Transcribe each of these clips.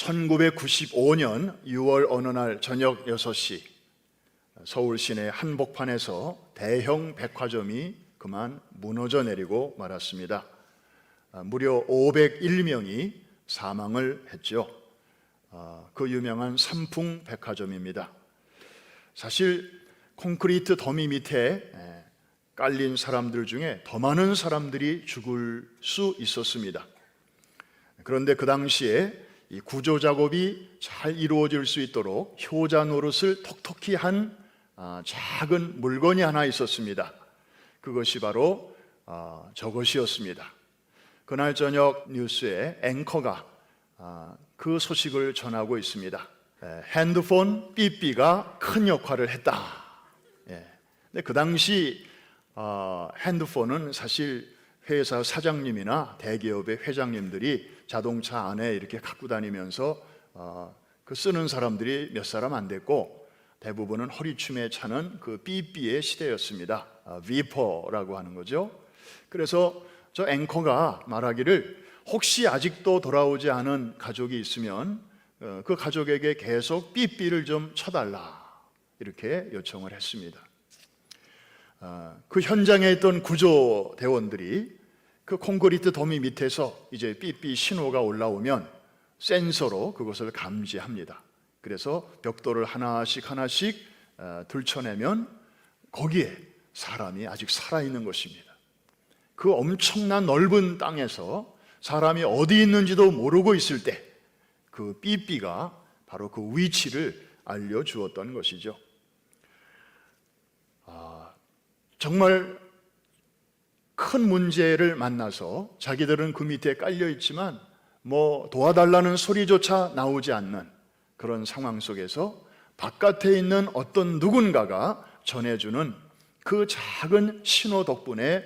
1995년 6월 어느 날 저녁 6시 서울 시내 한복판에서 대형 백화점이 그만 무너져 내리고 말았습니다. 무려 501명이 사망을 했죠. 그 유명한 삼풍 백화점입니다. 사실 콘크리트 더미 밑에 깔린 사람들 중에 더 많은 사람들이 죽을 수 있었습니다. 그런데 그 당시에 이 구조 작업이 잘 이루어질 수 있도록 효자 노릇을 톡톡히 한 작은 물건이 하나 있었습니다. 그것이 바로 저것이었습니다. 그날 저녁 뉴스에 앵커가 그 소식을 전하고 있습니다. 핸드폰 삐삐가 큰 역할을 했다. 근데 그 당시 핸드폰은 사실 회사 사장님이나 대기업의 회장님들이 자동차 안에 이렇게 갖고 다니면서 그 쓰는 사람들이 몇 사람 안 됐고 대부분은 허리춤에 차는 그 삐삐의 시대였습니다. 비퍼라고 하는 거죠. 그래서 저 앵커가 말하기를 혹시 아직도 돌아오지 않은 가족이 있으면 그 가족에게 계속 삐삐를 좀 쳐달라 이렇게 요청을 했습니다. 그 현장에 있던 구조대원들이 그 콘크리트 더미 밑에서 이제 삐삐 신호가 올라오면 센서로 그것을 감지합니다. 그래서 벽돌을 하나씩 들춰내면 거기에 사람이 아직 살아있는 것입니다. 그 엄청난 넓은 땅에서 사람이 어디 있는지도 모르고 있을 때 그 삐삐가 바로 그 위치를 알려주었던 것이죠. 정말 큰 문제를 만나서 자기들은 그 밑에 깔려 있지만 뭐 도와달라는 소리조차 나오지 않는 그런 상황 속에서 바깥에 있는 어떤 누군가가 전해주는 그 작은 신호 덕분에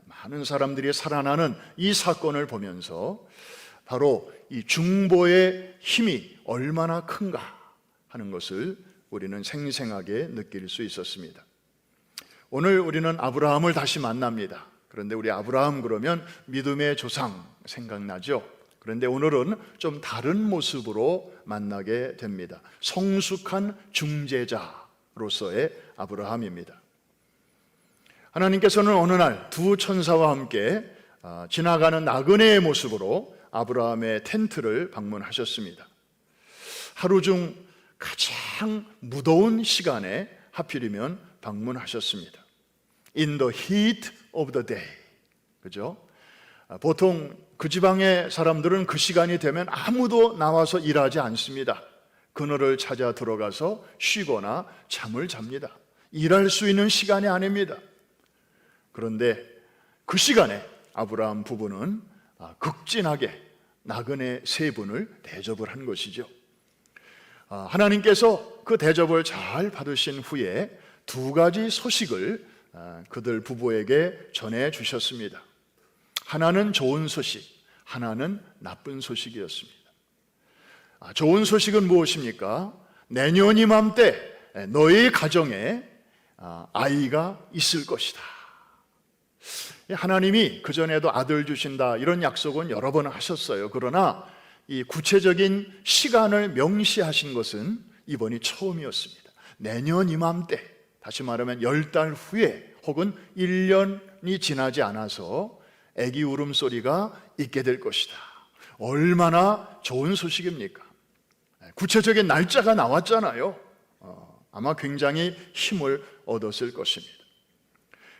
많은 사람들이 살아나는 이 사건을 보면서 바로 이 중보의 힘이 얼마나 큰가 하는 것을 우리는 생생하게 느낄 수 있었습니다. 오늘 우리는 아브라함을 다시 만납니다. 그런데 우리 아브라함 그러면 믿음의 조상 생각나죠? 그런데 오늘은 좀 다른 모습으로 만나게 됩니다. 성숙한 중재자로서의 아브라함입니다. 하나님께서는 어느 날 두 천사와 함께 지나가는 나그네의 모습으로 아브라함의 텐트를 방문하셨습니다. 하루 중 가장 무더운 시간에 하필이면 방문하셨습니다. In the heat of the day. 그죠? 보통 그 지방의 사람들은 그 시간이 되면 아무도 나와서 일하지 않습니다. 그늘을 찾아 들어가서 쉬거나 잠을 잡니다. 일할 수 있는 시간이 아닙니다. 그런데 그 시간에 아브라함 부부는 극진하게 나그네 세 분을 대접을 한 것이죠. 하나님께서 그 대접을 잘 받으신 후에 두 가지 소식을 그들 부부에게 전해 주셨습니다. 하나는 좋은 소식, 하나는 나쁜 소식이었습니다. 좋은 소식은 무엇입니까? 내년 이맘때 너희 가정에 아이가 있을 것이다. 하나님이 그전에도 아들 주신다 이런 약속은 여러 번 하셨어요. 그러나 이 구체적인 시간을 명시하신 것은 이번이 처음이었습니다. 내년 이맘때, 다시 말하면 10달 후에 혹은 1년이 지나지 않아서 아기 울음소리가 있게 될 것이다. 얼마나 좋은 소식입니까? 구체적인 날짜가 나왔잖아요. 아마 굉장히 힘을 얻었을 것입니다.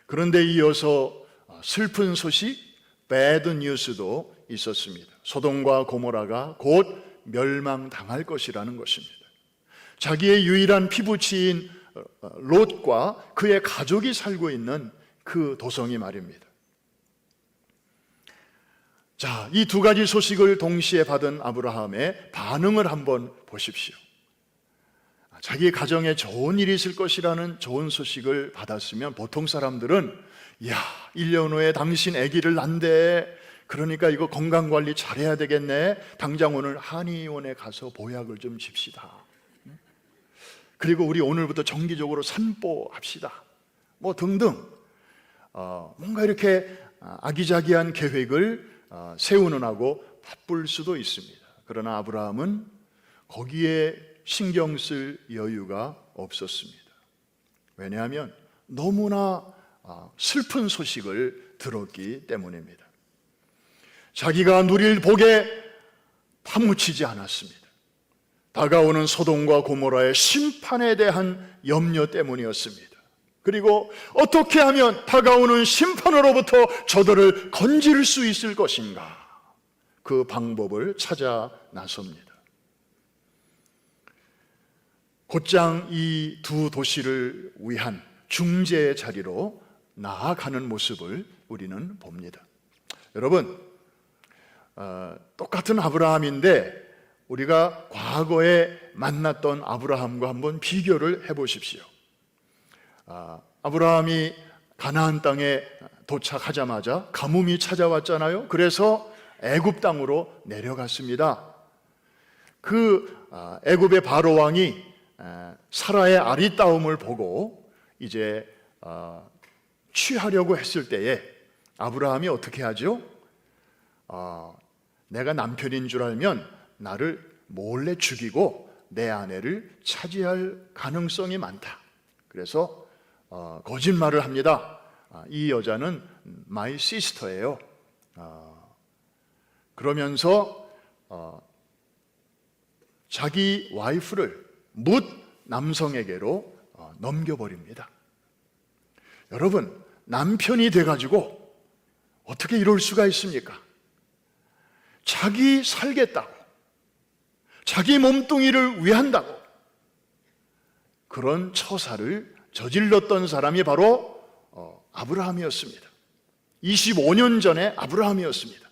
그런데 이어서 슬픈 소식, bad news도 있었습니다. 소돔과 고모라가 곧 멸망당할 것이라는 것입니다. 자기의 유일한 피부치인 롯과 그의 가족이 살고 있는 그 도성이 말입니다. 자, 이 두 가지 소식을 동시에 받은 아브라함의 반응을 한번 보십시오. 자기 가정에 좋은 일이 있을 것이라는 좋은 소식을 받았으면 보통 사람들은 야, 1년 후에 당신 아기를 낳는데 그러니까 이거 건강관리 잘해야 되겠네. 당장 오늘 한의원에 가서 보약을 좀 칩시다. 그리고 우리 오늘부터 정기적으로 산보합시다. 뭐 등등 뭔가 이렇게 아기자기한 계획을 세우는 하고 바쁠 수도 있습니다. 그러나 아브라함은 거기에 신경 쓸 여유가 없었습니다. 왜냐하면 너무나 슬픈 소식을 들었기 때문입니다. 자기가 누릴 복에 파묻히지 않았습니다. 다가오는 소돔과 고모라의 심판에 대한 염려 때문이었습니다. 그리고 어떻게 하면 다가오는 심판으로부터 저들을 건질 수 있을 것인가, 그 방법을 찾아 나섭니다. 곧장 이 두 도시를 위한 중재의 자리로 나아가는 모습을 우리는 봅니다. 여러분, 똑같은 아브라함인데 우리가 과거에 만났던 아브라함과 한번 비교를 해보십시오. 아브라함이 가나안 땅에 도착하자마자 가뭄이 찾아왔잖아요. 그래서 애굽 땅으로 내려갔습니다. 그 애굽의 바로 왕이 사라의 아리따움을 보고 이제 취하려고 했을 때에 아브라함이 어떻게 하죠? 내가 남편인 줄 알면 나를 몰래 죽이고 내 아내를 차지할 가능성이 많다. 그래서 거짓말을 합니다. 이 여자는 my sister예요. 그러면서 자기 와이프를 뭇 남성에게로 넘겨버립니다. 여러분, 남편이 돼가지고 어떻게 이럴 수가 있습니까? 자기 살겠다고, 자기 몸뚱이를 위한다고 그런 처사를 저질렀던 사람이 바로 아브라함이었습니다. 25년 전에 아브라함이었습니다.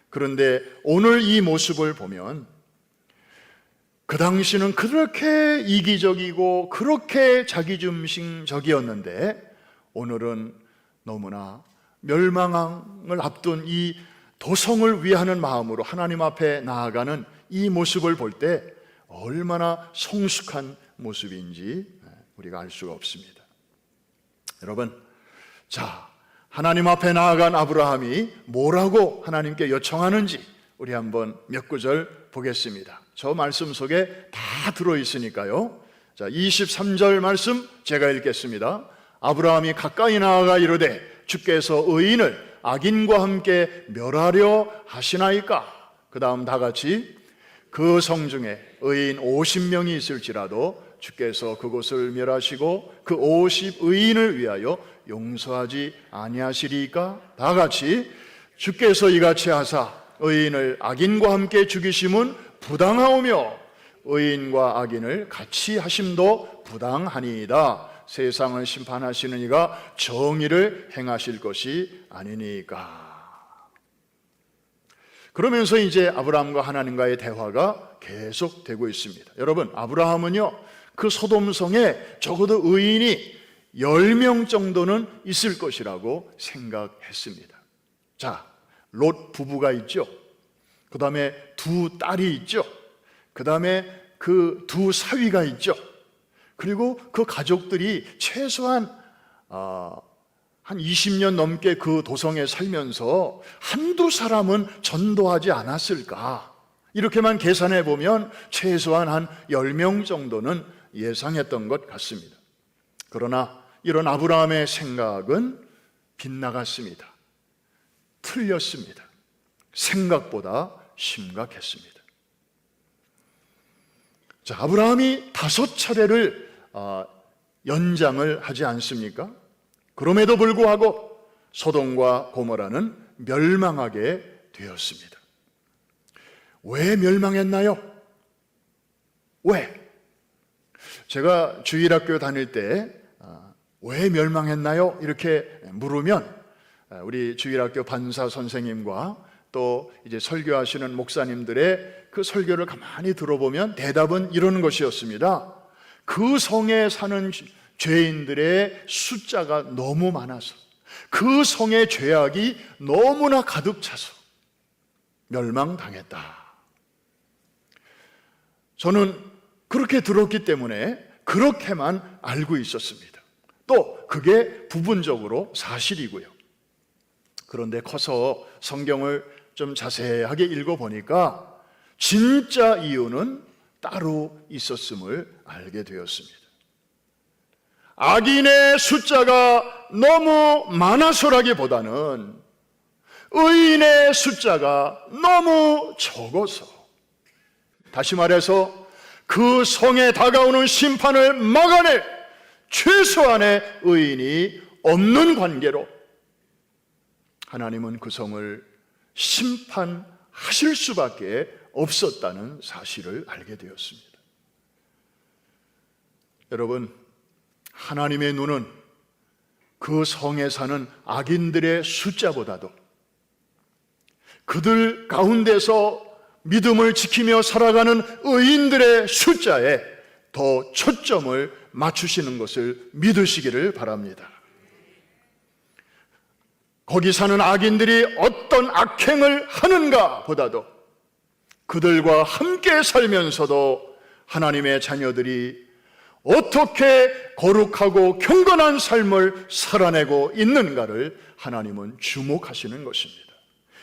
그런데 오늘 이 모습을 보면 그 당시는 그렇게 이기적이고 그렇게 자기중심적이었는데 오늘은 너무나 멸망을 앞둔 이 도성을 위하는 마음으로 하나님 앞에 나아가는 이 모습을 볼 때 얼마나 성숙한 모습인지 우리가 알 수가 없습니다. 여러분, 자, 하나님 앞에 나아간 아브라함이 뭐라고 하나님께 요청하는지 우리 한번 몇 구절 보겠습니다. 저 말씀 속에 다 들어있으니까요. 자, 23절 말씀 제가 읽겠습니다. 아브라함이 가까이 나아가 이르되 주께서 의인을 악인과 함께 멸하려 하시나이까? 그 다음 다 같이 그 성중에 의인 50명이 있을지라도 주께서 그곳을 멸하시고 그 50 의인을 위하여 용서하지 아니하시리까? 다 같이 주께서 이같이 하사 의인을 악인과 함께 죽이심은 부당하오며 의인과 악인을 같이 하심도 부당하니이다. 세상을 심판하시는 이가 정의를 행하실 것이 아니니까. 그러면서 이제 아브라함과 하나님과의 대화가 계속되고 있습니다. 여러분, 아브라함은요, 그 소돔성에 적어도 의인이 10명 정도는 있을 것이라고 생각했습니다. 자, 롯 부부가 있죠. 그 다음에 두 딸이 있죠. 그 다음에 그 두 사위가 있죠. 그리고 그 가족들이 최소한 한 20년 넘게 그 도성에 살면서 한두 사람은 전도하지 않았을까? 이렇게만 계산해 보면 최소한 한 10명 정도는 예상했던 것 같습니다. 그러나 이런 아브라함의 생각은 빗나갔습니다. 틀렸습니다. 생각보다 심각했습니다. 자, 아브라함이 5차례를 연장을 하지 않습니까? 그럼에도 불구하고 소돔과 고모라는 멸망하게 되었습니다. 왜 멸망했나요? 왜? 제가 주일학교 다닐 때 왜 멸망했나요? 이렇게 물으면 우리 주일학교 반사 선생님과 또 이제 설교하시는 목사님들의 그 설교를 가만히 들어보면 대답은 이런 것이었습니다. 그 성에 사는 죄인들의 숫자가 너무 많아서, 그 성의 죄악이 너무나 가득 차서 멸망당했다. 저는 그렇게 들었기 때문에 그렇게만 알고 있었습니다. 또 그게 부분적으로 사실이고요. 그런데 커서 성경을 좀 자세하게 읽어보니까 진짜 이유는 따로 있었음을 알게 되었습니다. 악인의 숫자가 너무 많아서라기보다는 의인의 숫자가 너무 적어서, 다시 말해서 그 성에 다가오는 심판을 막아낼 최소한의 의인이 없는 관계로 하나님은 그 성을 심판하실 수밖에 없었다는 사실을 알게 되었습니다. 여러분, 하나님의 눈은 그 성에 사는 악인들의 숫자보다도 그들 가운데서 믿음을 지키며 살아가는 의인들의 숫자에 더 초점을 맞추시는 것을 믿으시기를 바랍니다. 거기 사는 악인들이 어떤 악행을 하는가 보다도 그들과 함께 살면서도 하나님의 자녀들이 어떻게 거룩하고 경건한 삶을 살아내고 있는가를 하나님은 주목하시는 것입니다.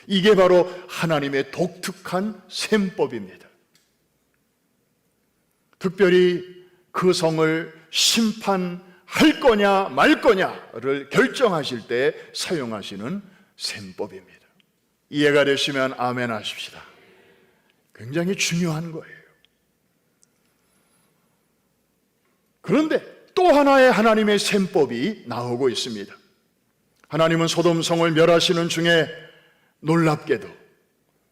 이게 바로 하나님의 독특한 셈법입니다. 특별히 그 성을 심판할 거냐 말 거냐를 결정하실 때 사용하시는 셈법입니다. 이해가 되시면 아멘 하십시다. 굉장히 중요한 거예요. 그런데 또 하나의 하나님의 셈법이 나오고 있습니다. 하나님은 소돔성을 멸하시는 중에 놀랍게도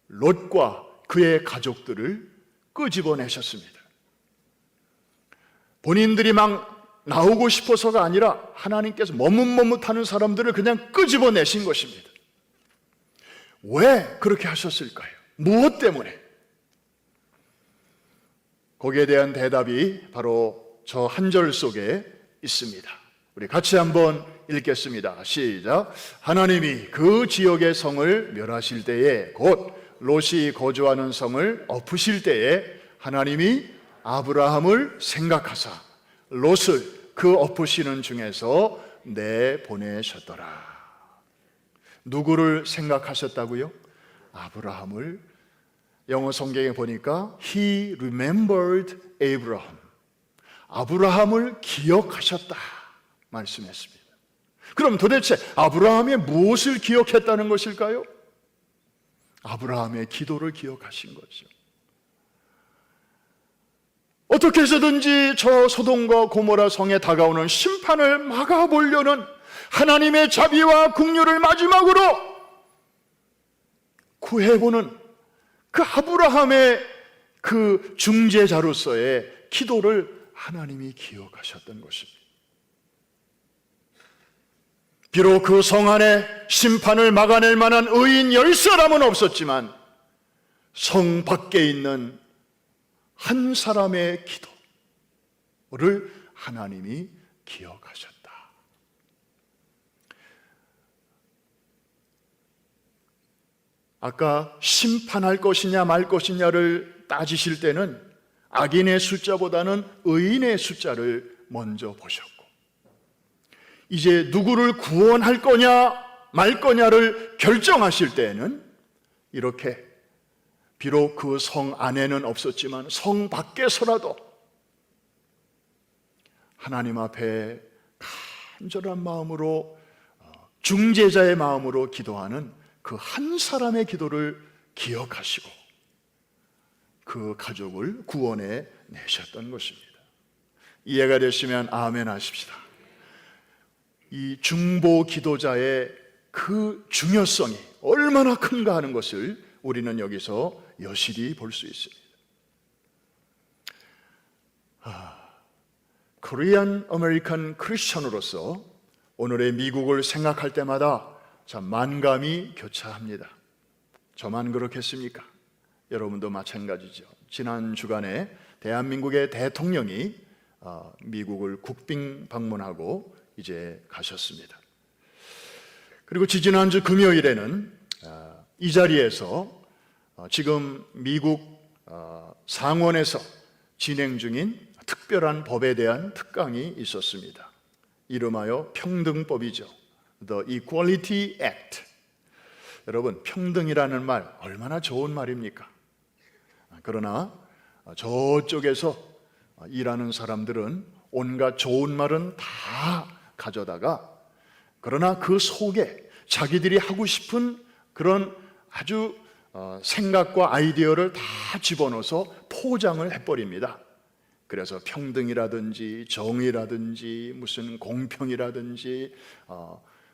롯과 그의 가족들을 끄집어내셨습니다. 본인들이 막 나오고 싶어서가 아니라 하나님께서 머뭇머뭇하는 사람들을 그냥 끄집어내신 것입니다. 왜 그렇게 하셨을까요? 무엇 때문에? 거기에 대한 대답이 바로 저 한 절 속에 있습니다. 우리 같이 한번 읽겠습니다. 시작. 하나님이 그 지역의 성을 멸하실 때에, 곧 롯이 거주하는 성을 엎으실 때에 하나님이 아브라함을 생각하사 롯을 그 엎으시는 중에서 내보내셨더라. 누구를 생각하셨다고요? 아브라함을. 영어 성경에 보니까 He remembered Abraham. 아브라함을 기억하셨다 말씀했습니다. 그럼 도대체 아브라함의 무엇을 기억했다는 것일까요? 아브라함의 기도를 기억하신 거죠. 어떻게 해서든지 저 소돔과 고모라 성에 다가오는 심판을 막아보려는 하나님의 자비와 긍휼을 마지막으로 구해보는 그 아브라함의 그 중재자로서의 기도를 하나님이 기억하셨던 것입니다. 비록 그 성 안에 심판을 막아낼 만한 의인 10사람은 없었지만 성 밖에 있는 한 사람의 기도를 하나님이 기억하셨다. 아까 심판할 것이냐 말 것이냐를 따지실 때는 악인의 숫자보다는 의인의 숫자를 먼저 보셨고, 이제 누구를 구원할 거냐 말 거냐를 결정하실 때에는 이렇게 비록 그 성 안에는 없었지만 성 밖에서라도 하나님 앞에 간절한 마음으로 중재자의 마음으로 기도하는 그 한 사람의 기도를 기억하시고 그 가족을 구원해 내셨던 것입니다. 이해가 되시면 아멘 하십시다. 이 중보 기도자의 그 중요성이 얼마나 큰가 하는 것을 우리는 여기서 여실히 볼 수 있습니다. 코리안 아메리칸 크리스천으로서 오늘의 미국을 생각할 때마다 참 만감이 교차합니다. 저만 그렇겠습니까? 여러분도 마찬가지죠. 지난 주간에 대한민국의 대통령이 미국을 국빈 방문하고 이제 가셨습니다. 그리고 지지난주 금요일에는 이 자리에서 지금 미국 상원에서 진행 중인 특별한 법에 대한 특강이 있었습니다. 이름하여 평등법이죠. The Equality Act. 여러분, 평등이라는 말 얼마나 좋은 말입니까? 그러나 저쪽에서 일하는 사람들은 온갖 좋은 말은 다 가져다가, 그러나 그 속에 자기들이 하고 싶은 그런 아주 생각과 아이디어를 다 집어넣어서 포장을 해버립니다. 그래서 평등이라든지 정의라든지 무슨 공평이라든지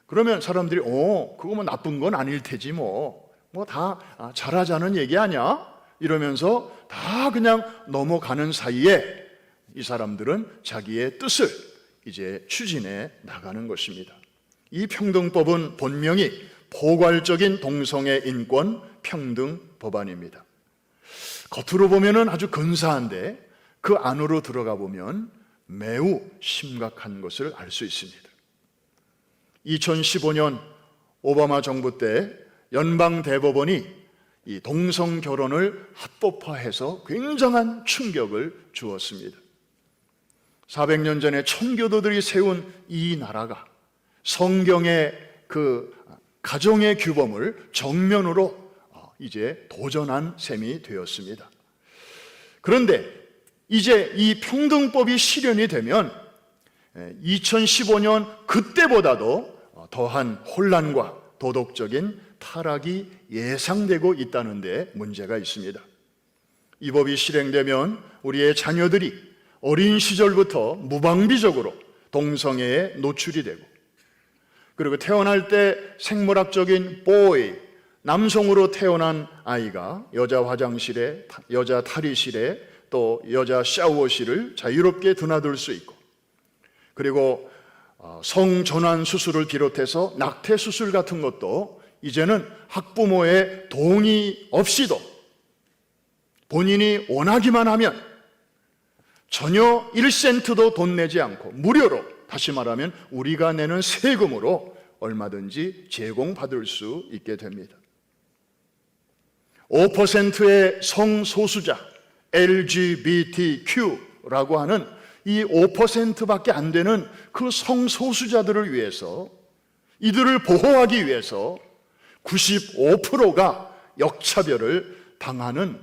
그러면 사람들이 그거 뭐 나쁜 건 아닐 테지 뭐 다 잘하자는 얘기 아니야? 이러면서 다 그냥 넘어가는 사이에 이 사람들은 자기의 뜻을 이제 추진해 나가는 것입니다. 이 평등법은 본명이 포괄적인 동성애 인권 평등 법안입니다. 겉으로 보면은 아주 근사한데 그 안으로 들어가 보면 매우 심각한 것을 알 수 있습니다. 2015년 오바마 정부 때 연방 대법원이 이 동성 결혼을 합법화해서 굉장한 충격을 주었습니다. 400년 전에 청교도들이 세운 이 나라가 성경의 그 가정의 규범을 정면으로 이제 도전한 셈이 되었습니다. 그런데 이제 이 평등법이 실현이 되면 2015년 그때보다도 더한 혼란과 도덕적인 타락이 예상되고 있다는 데 문제가 있습니다. 이 법이 실행되면 우리의 자녀들이 어린 시절부터 무방비적으로 동성애에 노출이 되고, 그리고 태어날 때 생물학적인 boy, 남성으로 태어난 아이가 여자 화장실에, 여자 탈의실에, 또 여자 샤워실을 자유롭게 드나들 수 있고, 그리고 성전환 수술을 비롯해서 낙태 수술 같은 것도 이제는 학부모의 동의 없이도 본인이 원하기만 하면 전혀 1센트도 돈 내지 않고 무료로, 다시 말하면 우리가 내는 세금으로 얼마든지 제공받을 수 있게 됩니다. 5%의 성소수자 LGBTQ라고 하는 이 5%밖에 안 되는 그 성소수자들을 위해서, 이들을 보호하기 위해서 95%가 역차별을 당하는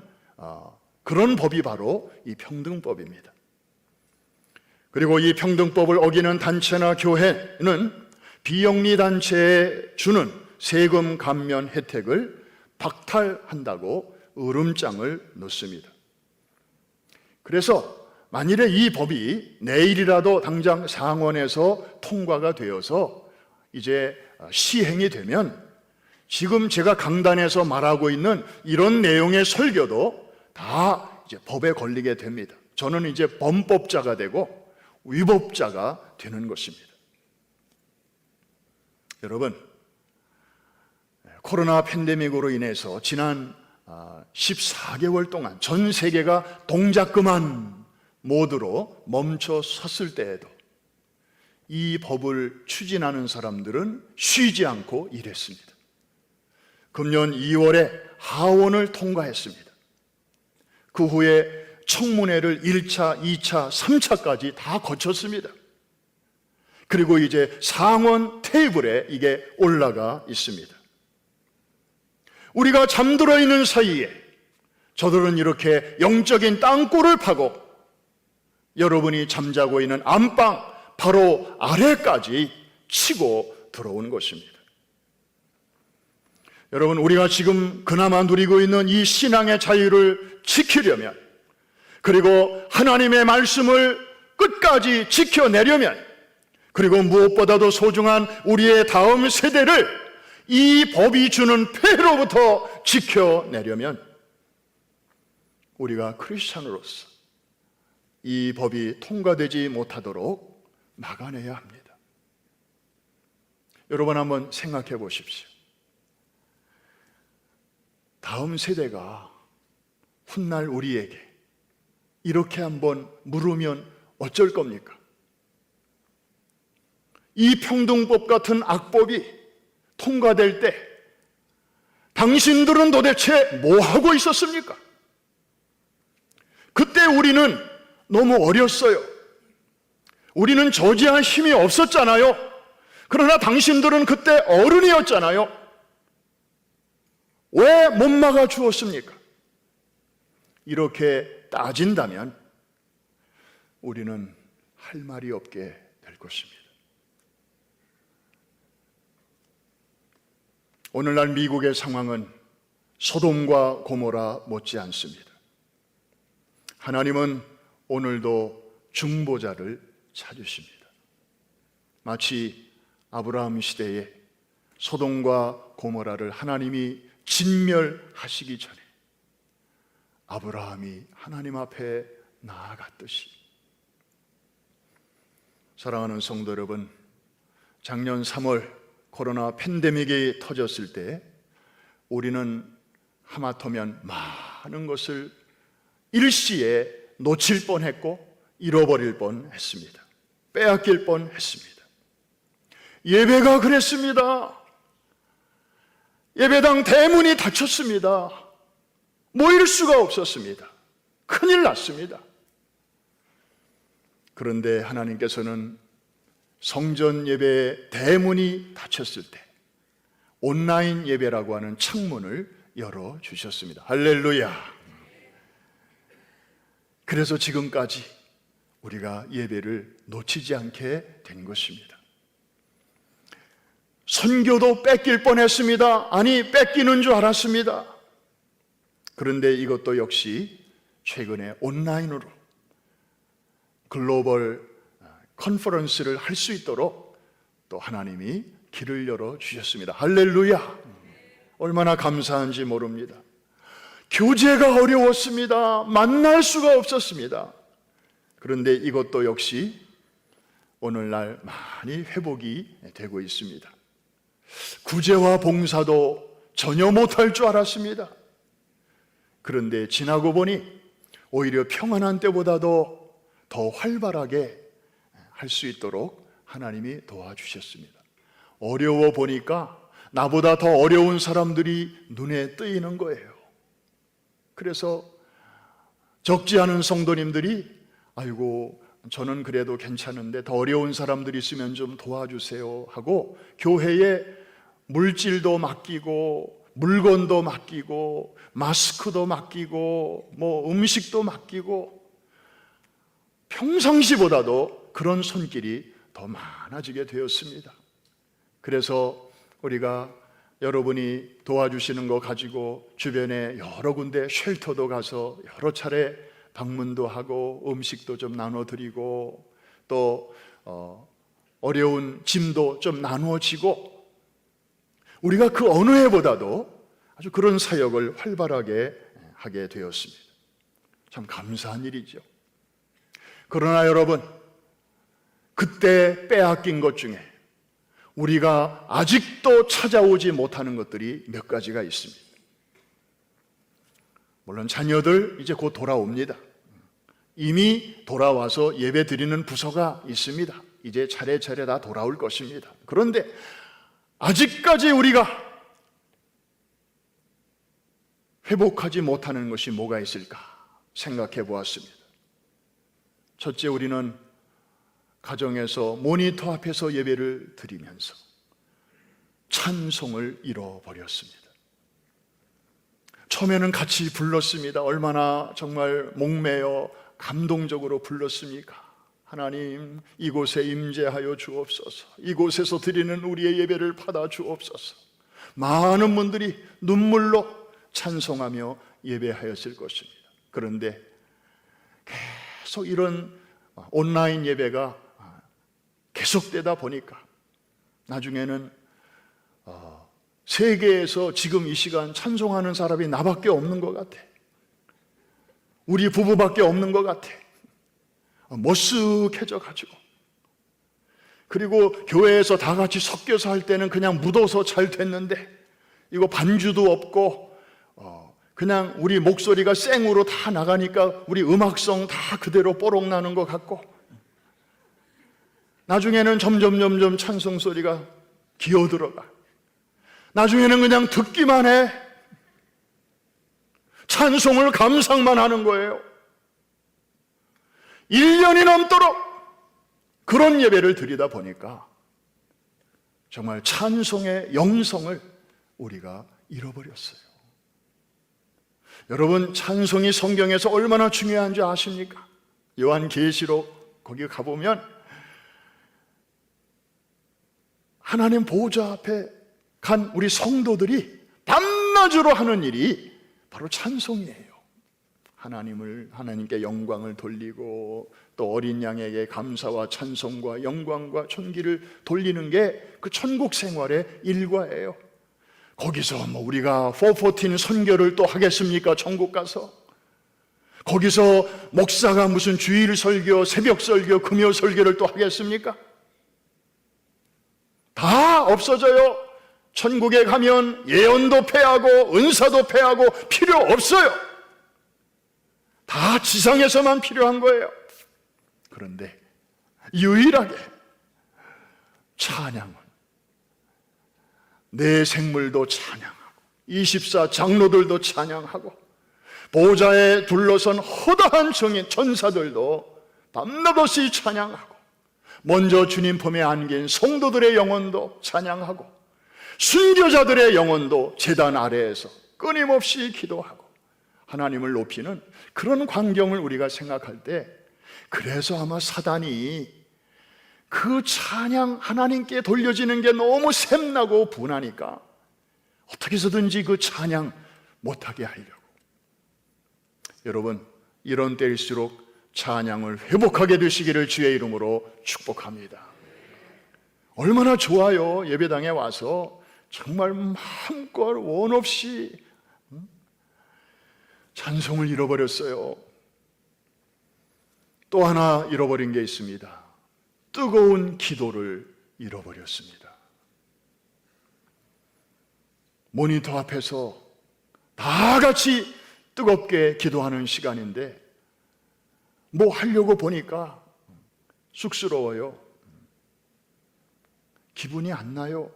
그런 법이 바로 이 평등법입니다. 그리고 이 평등법을 어기는 단체나 교회는 비영리 단체에 주는 세금 감면 혜택을 박탈한다고 으름장을 놓습니다. 그래서 만일에 이 법이 내일이라도 당장 상원에서 통과가 되어서 이제 시행이 되면 지금 제가 강단에서 말하고 있는 이런 내용의 설교도 다 이제 법에 걸리게 됩니다. 저는 이제 범법자가 되고 위법자가 되는 것입니다. 여러분, 코로나 팬데믹으로 인해서 지난 14개월 동안 전 세계가 동작 그만 모드로 멈춰 섰을 때에도 이 법을 추진하는 사람들은 쉬지 않고 일했습니다. 금년 2월에 하원을 통과했습니다. 그 후에 청문회를 1차, 2차, 3차까지 다 거쳤습니다. 그리고 이제 상원 테이블에 이게 올라가 있습니다. 우리가 잠들어 있는 사이에 저들은 이렇게 영적인 땅굴을 파고 여러분이 잠자고 있는 안방 바로 아래까지 치고 들어온 것입니다. 여러분, 우리가 지금 그나마 누리고 있는 이 신앙의 자유를 지키려면, 그리고 하나님의 말씀을 끝까지 지켜내려면, 그리고 무엇보다도 소중한 우리의 다음 세대를 이 법이 주는 폐해로부터 지켜내려면 우리가 크리스찬으로서 이 법이 통과되지 못하도록 막아내야 합니다. 여러분, 한번 생각해 보십시오. 다음 세대가 훗날 우리에게 이렇게 한번 물으면 어쩔 겁니까? 이 평등법 같은 악법이 통과될 때 당신들은 도대체 뭐 하고 있었습니까? 그때 우리는 너무 어렸어요. 우리는 저지할 힘이 없었잖아요. 그러나 당신들은 그때 어른이었잖아요. 왜 못 막아 주었습니까? 이렇게 따진다면 우리는 할 말이 없게 될 것입니다. 오늘날 미국의 상황은 소돔과 고모라 못지 않습니다. 하나님은 오늘도 중보자를 찾으십니다. 마치 아브라함 시대에 소돔과 고모라를 하나님이 진멸하시기 전에 아브라함이 하나님 앞에 나아갔듯이, 사랑하는 성도 여러분, 작년 3월 코로나 팬데믹이 터졌을 때 우리는 하마터면 많은 것을 일시에 놓칠 뻔했고 잃어버릴 뻔했습니다. 빼앗길 뻔했습니다. 예배가 그랬습니다. 예배당 대문이 닫혔습니다. 모일 수가 없었습니다. 큰일 났습니다. 그런데 하나님께서는 성전 예배의 대문이 닫혔을 때 온라인 예배라고 하는 창문을 열어주셨습니다. 할렐루야. 그래서 지금까지 우리가 예배를 놓치지 않게 된 것입니다. 선교도 뺏길 뻔했습니다. 아니, 뺏기는 줄 알았습니다. 그런데 이것도 역시 최근에 온라인으로 글로벌 컨퍼런스를 할 수 있도록 또 하나님이 길을 열어주셨습니다. 할렐루야. 얼마나 감사한지 모릅니다. 교제가 어려웠습니다. 만날 수가 없었습니다. 그런데 이것도 역시 오늘날 많이 회복이 되고 있습니다. 구제와 봉사도 전혀 못할 줄 알았습니다. 그런데 지나고 보니 오히려 평안한 때보다도 더 활발하게 할 수 있도록 하나님이 도와주셨습니다. 어려워 보니까 나보다 더 어려운 사람들이 눈에 띄는 거예요. 그래서 적지 않은 성도님들이 아이고 저는 그래도 괜찮은데 더 어려운 사람들이 있으면 좀 도와주세요 하고 교회에 물질도 맡기고 물건도 맡기고 마스크도 맡기고 뭐 음식도 맡기고 평상시보다도 그런 손길이 더 많아지게 되었습니다. 그래서 우리가 여러분이 도와주시는 거 가지고 주변에 여러 군데 쉘터도 가서 여러 차례 방문도 하고 음식도 좀 나눠드리고 또 어려운 짐도 좀 나누어지고 우리가 그 어느 해보다도 아주 그런 사역을 활발하게 하게 되었습니다. 참 감사한 일이죠. 그러나 여러분, 그때 빼앗긴 것 중에 우리가 아직도 찾아오지 못하는 것들이 몇 가지가 있습니다. 물론 자녀들 이제 곧 돌아옵니다. 이미 돌아와서 예배 드리는 부서가 있습니다. 이제 차례차례 다 돌아올 것입니다. 그런데 아직까지 우리가 회복하지 못하는 것이 뭐가 있을까 생각해 보았습니다. 첫째, 우리는 가정에서 모니터 앞에서 예배를 드리면서 찬송을 잃어버렸습니다. 처음에는 같이 불렀습니다. 얼마나 정말 목매어 감동적으로 불렀습니까? 하나님, 이곳에 임재하여 주옵소서. 이곳에서 드리는 우리의 예배를 받아 주옵소서. 많은 분들이 눈물로 찬송하며 예배하였을 것입니다. 그런데 계속 이런 온라인 예배가 계속되다 보니까 나중에는 세계에서 지금 이 시간 찬송하는 사람이 나밖에 없는 것 같아. 우리 부부밖에 없는 것 같아. 머쓱해져 가지고. 그리고 교회에서 다 같이 섞여서 할 때는 그냥 묻어서 잘 됐는데 이거 반주도 없고 그냥 우리 목소리가 생으로 다 나가니까 우리 음악성 다 그대로 뽀록 나는 것 같고 나중에는 점점 찬송 소리가 기어들어가. 나중에는 그냥 듣기만 해. 찬송을 감상만 하는 거예요. 1년이 넘도록 그런 예배를 드리다 보니까 정말 찬송의 영성을 우리가 잃어버렸어요. 여러분, 찬송이 성경에서 얼마나 중요한지 아십니까? 요한계시록 거기 가보면 하나님 보호자 앞에 간 우리 성도들이 밤낮으로 하는 일이 바로 찬송이에요. 하나님께 영광을 돌리고 또 어린 양에게 감사와 찬송과 영광과 존귀를 돌리는 게 그 천국 생활의 일과예요. 거기서 우리가 414 선교를 또 하겠습니까? 천국 가서 거기서 목사가 무슨 주일 설교, 새벽 설교, 금요 설교를 또 하겠습니까? 다 없어져요. 천국에 가면 예언도 패하고 은사도 패하고 필요 없어요. 다 지상에서만 필요한 거예요. 그런데 유일하게 찬양은 내 생물도 찬양하고 24 장로들도 찬양하고 보좌에 둘러선 허다한 정인 천사들도 밤낮 없이 찬양하고 먼저 주님 품에 안긴 성도들의 영혼도 찬양하고 순교자들의 영혼도 제단 아래에서 끊임없이 기도하고 하나님을 높이는 그런 광경을 우리가 생각할 때, 그래서 아마 사단이 그 찬양 하나님께 돌려지는 게 너무 샘나고 분하니까 어떻게 해서든지 그 찬양 못하게 하려고. 여러분, 이런 때일수록 찬양을 회복하게 되시기를 주의 이름으로 축복합니다. 얼마나 좋아요. 예배당에 와서 정말 마음껏 원 없이 찬송을 잃어버렸어요. 또 하나 잃어버린 게 있습니다. 뜨거운 기도를 잃어버렸습니다. 모니터 앞에서 다 같이 뜨겁게 기도하는 시간인데 뭐 하려고 보니까 쑥스러워요. 기분이 안 나요.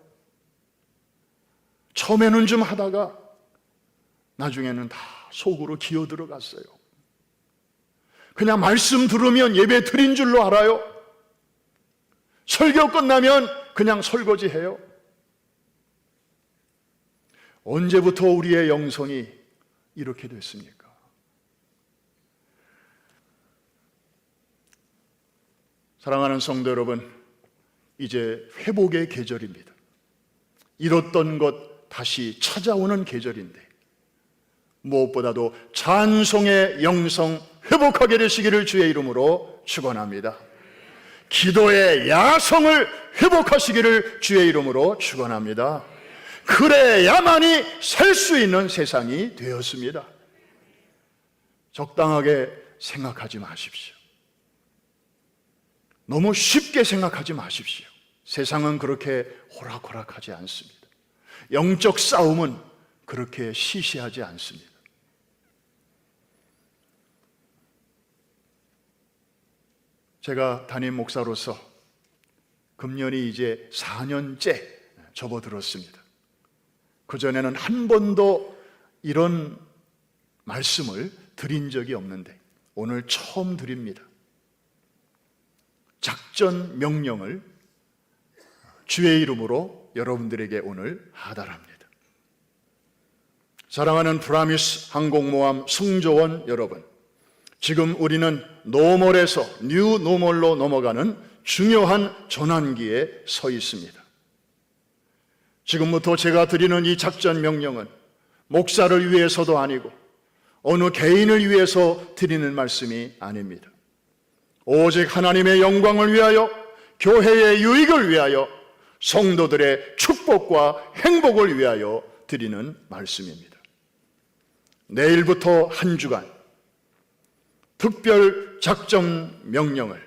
처음에는 좀 하다가 나중에는 다 속으로 기어 들어갔어요. 그냥 말씀 들으면 예배 드린 줄로 알아요. 설교 끝나면 그냥 설거지해요. 언제부터 우리의 영성이 이렇게 됐습니까? 사랑하는 성도 여러분, 이제 회복의 계절입니다. 잃었던 것 다시 찾아오는 계절인데 무엇보다도 찬송의 영성 회복하게 되시기를 주의 이름으로 축원합니다. 기도의 야성을 회복하시기를 주의 이름으로 축원합니다. 그래야만이 살 수 있는 세상이 되었습니다. 적당하게 생각하지 마십시오. 너무 쉽게 생각하지 마십시오. 세상은 그렇게 호락호락하지 않습니다. 영적 싸움은 그렇게 시시하지 않습니다. 제가 담임 목사로서 금년이 이제 4년째 접어들었습니다. 그전에는 한 번도 이런 말씀을 드린 적이 없는데 오늘 처음 드립니다. 작전 명령을 주의 이름으로 여러분들에게 오늘 하달합니다. 사랑하는 프라미스 항공모함 승조원 여러분, 지금 우리는 노멀에서 뉴 노멀로 넘어가는 중요한 전환기에 서 있습니다. 지금부터 제가 드리는 이 작전 명령은 목사를 위해서도 아니고 어느 개인을 위해서 드리는 말씀이 아닙니다. 오직 하나님의 영광을 위하여, 교회의 유익을 위하여, 성도들의 축복과 행복을 위하여 드리는 말씀입니다. 내일부터 한 주간 특별 작전 명령을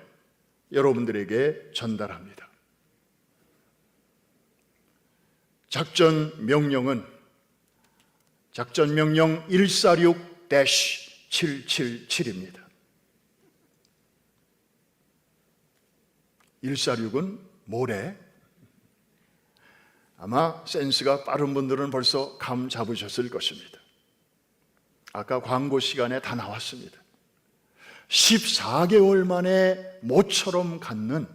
여러분들에게 전달합니다. 작전 명령은 작전 명령 146-777입니다. 146은 모레. 아마 센스가 빠른 분들은 벌써 감 잡으셨을 것입니다. 아까 광고 시간에 다 나왔습니다. 14개월 만에 모처럼 갖는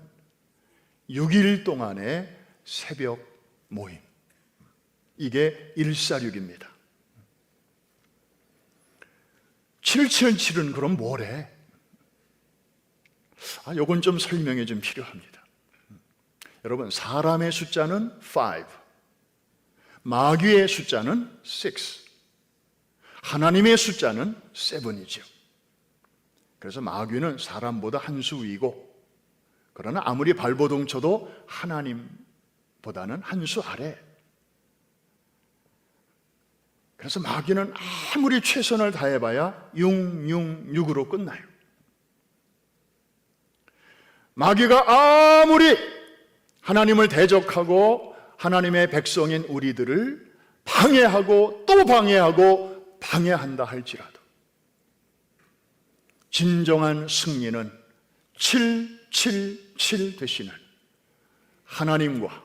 6일 동안의 새벽 모임, 이게 146입니다. 777은 그럼 뭐래? 요건 좀 설명이 좀 필요합니다. 여러분, 사람의 숫자는 5, 마귀의 숫자는 6, 하나님의 숫자는 7이죠. 그래서 마귀는 사람보다 한 수 위고, 그러나 아무리 발버둥 쳐도 하나님보다는 한 수 아래. 그래서 마귀는 아무리 최선을 다해봐야 666으로 끝나요. 마귀가 아무리 하나님을 대적하고 하나님의 백성인 우리들을 방해하고 또 방해하고 방해한다 할지라도 진정한 승리는 777 되시는 하나님과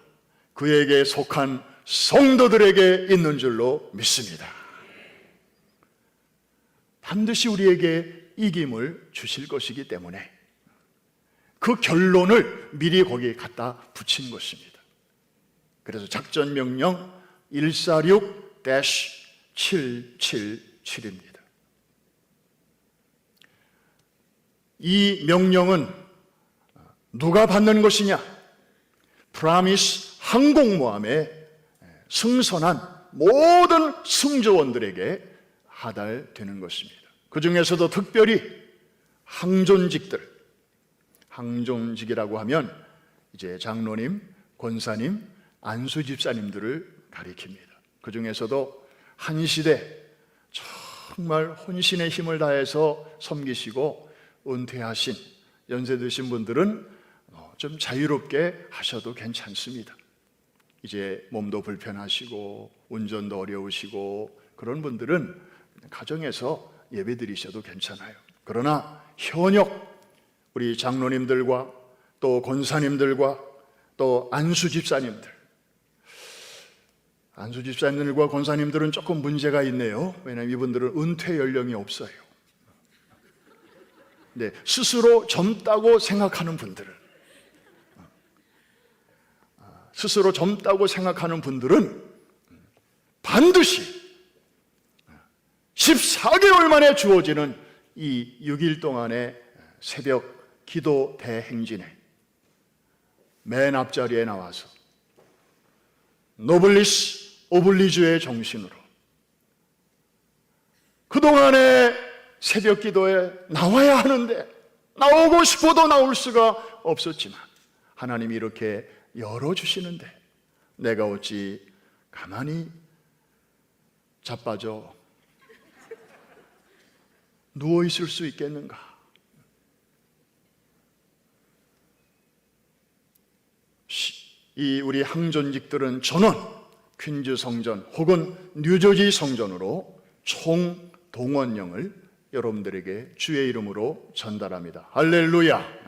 그에게 속한 성도들에게 있는 줄로 믿습니다. 반드시 우리에게 이김을 주실 것이기 때문에 그 결론을 미리 거기에 갖다 붙인 것입니다. 그래서 작전 명령 146-777입니다. 이 명령은 누가 받는 것이냐? 프라미스 항공모함의 승선한 모든 승조원들에게 하달되는 것입니다. 그 중에서도 특별히 항존직들, 항존직이라고 하면 이제 장로님, 권사님, 안수집사님들을 가리킵니다. 그 중에서도 한 시대 정말 혼신의 힘을 다해서 섬기시고 은퇴하신 연세 드신 분들은 좀 자유롭게 하셔도 괜찮습니다. 이제 몸도 불편하시고 운전도 어려우시고 그런 분들은 가정에서 예배 드리셔도 괜찮아요. 그러나 현역 우리 장로님들과 또 권사님들과 또 안수집사님들과 권사님들은 조금 문제가 있네요. 왜냐하면 이분들은 은퇴 연령이 없어요. 네, 스스로 젊다고 생각하는 분들은 반드시 14개월 만에 주어지는 이 6일 동안의 새벽 기도 대행진에 맨 앞자리에 나와서 노블리스 오블리주의 정신으로 그동안의 새벽 기도에 나와야 하는데 나오고 싶어도 나올 수가 없었지만 하나님이 이렇게 열어주시는데 내가 어찌 가만히 자빠져 누워있을 수 있겠는가? 이 우리 항존직들은 전원 퀸즈 성전 혹은 뉴저지 성전으로 총 동원령을 여러분들에게 주의 이름으로 전달합니다. 할렐루야.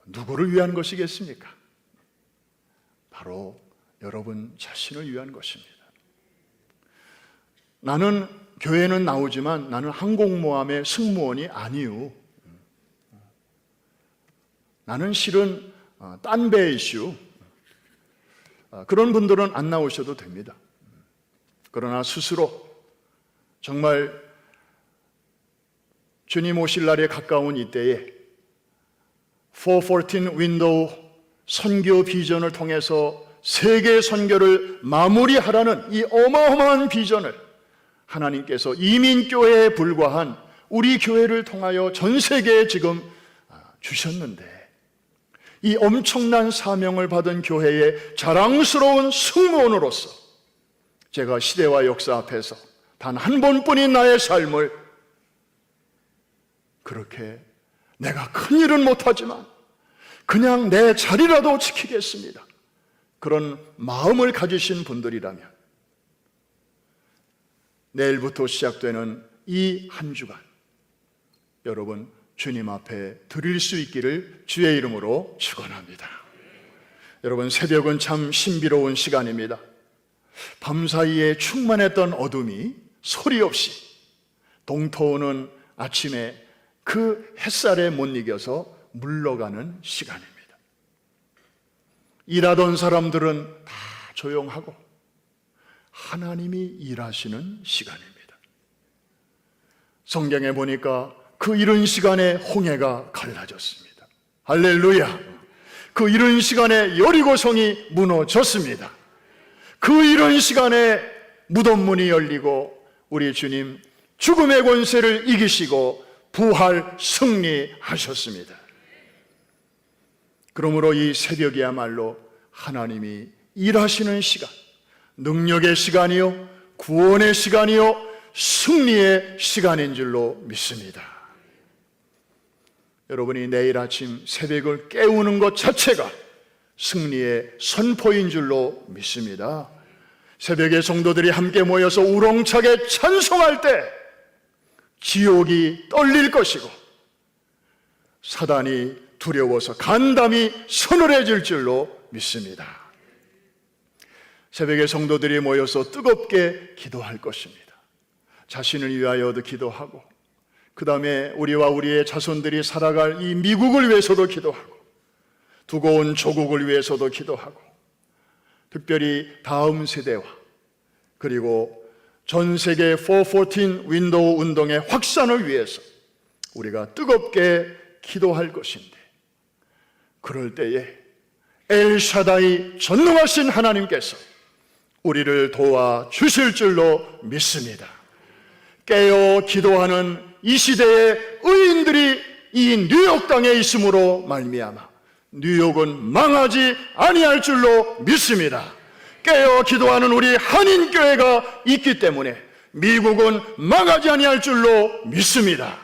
누구를 위한 것이겠습니까? 바로 여러분 자신을 위한 것입니다. 나는 교회는 나오지만 나는 항공모함의 승무원이 아니요. 나는 실은 딴 배 이슈. 그런 분들은 안 나오셔도 됩니다. 그러나 스스로 정말 주님 오실 날에 가까운 이때에 414 윈도우 선교 비전을 통해서 세계 선교를 마무리하라는 이 어마어마한 비전을 하나님께서 이민교회에 불과한 우리 교회를 통하여 전 세계에 지금 주셨는데 이 엄청난 사명을 받은 교회의 자랑스러운 승무원으로서 제가 시대와 역사 앞에서 단 한 번뿐인 나의 삶을 그렇게 내가 큰 일은 못하지만 그냥 내 자리라도 지키겠습니다. 그런 마음을 가지신 분들이라면 내일부터 시작되는 이 한 주간 여러분 주님 앞에 드릴 수 있기를 주의 이름으로 축원합니다. 여러분 새벽은 참 신비로운 시간입니다. 밤사이에 충만했던 어둠이 소리 없이 동터오는 아침에 그 햇살에 못 이겨서 물러가는 시간입니다. 일하던 사람들은 다 조용하고 하나님이 일하시는 시간입니다. 성경에 보니까 그 이른 시간에 홍해가 갈라졌습니다. 할렐루야! 그 이른 시간에 여리고성이 무너졌습니다. 그 이른 시간에 무덤 문이 열리고 우리 주님 죽음의 권세를 이기시고 부활 승리하셨습니다. 그러므로 이 새벽이야말로 하나님이 일하시는 시간, 능력의 시간이요, 구원의 시간이요, 승리의 시간인 줄로 믿습니다. 여러분이 내일 아침 새벽을 깨우는 것 자체가 승리의 선포인 줄로 믿습니다. 새벽에 성도들이 함께 모여서 우렁차게 찬송할 때 지옥이 떨릴 것이고 사단이 두려워서 간담이 서늘해질 줄로 믿습니다. 새벽에 성도들이 모여서 뜨겁게 기도할 것입니다. 자신을 위하여도 기도하고 그 다음에 우리와 우리의 자손들이 살아갈 이 미국을 위해서도 기도하고 두고 온 조국을 위해서도 기도하고 특별히 다음 세대와 그리고 전 세계 414 윈도우 운동의 확산을 위해서 우리가 뜨겁게 기도할 것인데 그럴 때에 엘샤다이 전능하신 하나님께서 우리를 도와주실 줄로 믿습니다. 깨어 기도하는 이 시대의 의인들이 이 뉴욕 땅에 있으므로 말미암아 뉴욕은 망하지 아니할 줄로 믿습니다. 깨어 기도하는 우리 한인교회가 있기 때문에 미국은 망하지 아니할 줄로 믿습니다.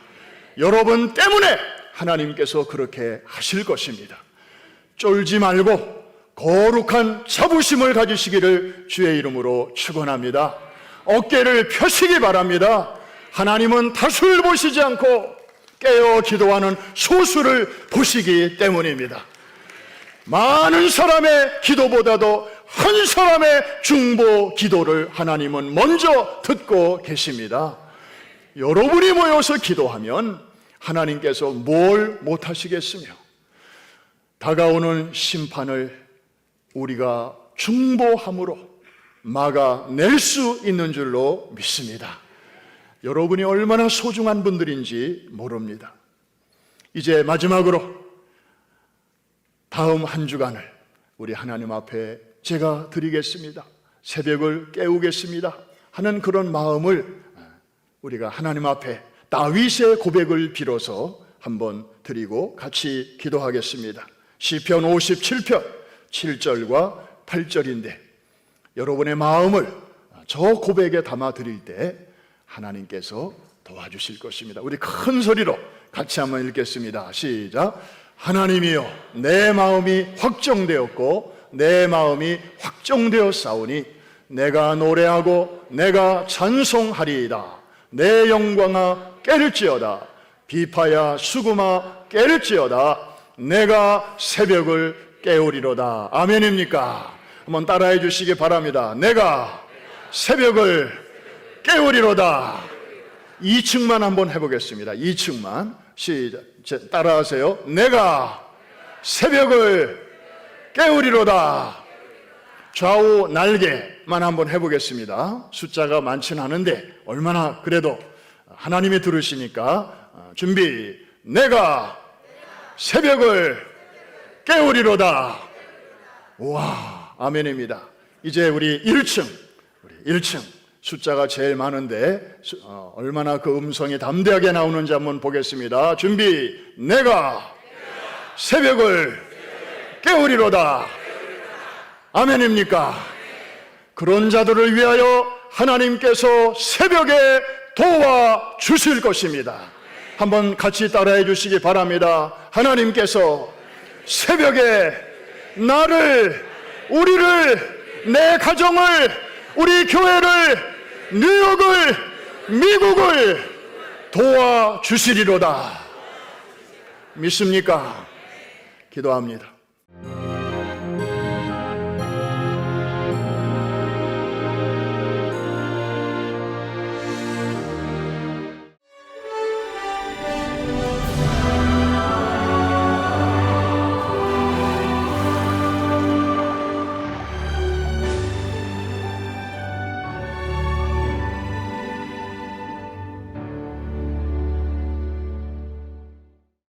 여러분 때문에 하나님께서 그렇게 하실 것입니다. 쫄지 말고 거룩한 자부심을 가지시기를 주의 이름으로 축원합니다. 어깨를 펴시기 바랍니다. 하나님은 다수를 보시지 않고 깨어 기도하는 소수를 보시기 때문입니다. 많은 사람의 기도보다도 한 사람의 중보 기도를 하나님은 먼저 듣고 계십니다. 여러분이 모여서 기도하면 하나님께서 뭘 못하시겠으며 다가오는 심판을 우리가 중보함으로 막아낼 수 있는 줄로 믿습니다. 여러분이 얼마나 소중한 분들인지 모릅니다. 이제 마지막으로 다음 한 주간을 우리 하나님 앞에 제가 드리겠습니다. 새벽을 깨우겠습니다 하는 그런 마음을 우리가 하나님 앞에 다윗의 고백을 빌어서 한번 드리고 같이 기도하겠습니다. 시편 57편 7절과 8절인데 여러분의 마음을 저 고백에 담아 드릴 때 하나님께서 도와주실 것입니다. 우리 큰 소리로 같이 한번 읽겠습니다. 시작. 하나님이여 내 마음이 확정되었고 내 마음이 확정되었사오니 내가 노래하고 내가 찬송하리이다. 내 영광아 깨를지어다. 비파야 수금아 깨를지어다. 내가 새벽을 깨우리로다. 아멘입니까? 한번 따라해 주시기 바랍니다. 내가 새벽을 깨우리로다. 2층만 한번 해보겠습니다. 2층만 시작. 따라하세요. 내가 새벽을 깨우리로다. 좌우 날개만 한번 해보겠습니다. 숫자가 많지는 않은데 얼마나 그래도 하나님이 들으시니까 준비. 내가 새벽을 깨우리로다. 와, 아멘입니다. 이제 우리 1층 숫자가 제일 많은데 얼마나 그 음성이 담대하게 나오는지 한번 보겠습니다. 준비. 내가 새벽을 깨우리로다. 아멘입니까? 그런 자들을 위하여 하나님께서 새벽에 도와주실 것입니다. 한번 같이 따라해 주시기 바랍니다. 하나님께서 새벽에 나를, 우리를, 내 가정을, 우리 교회를, 뉴욕을, 미국을 도와주시리로다. 믿습니까? 기도합니다.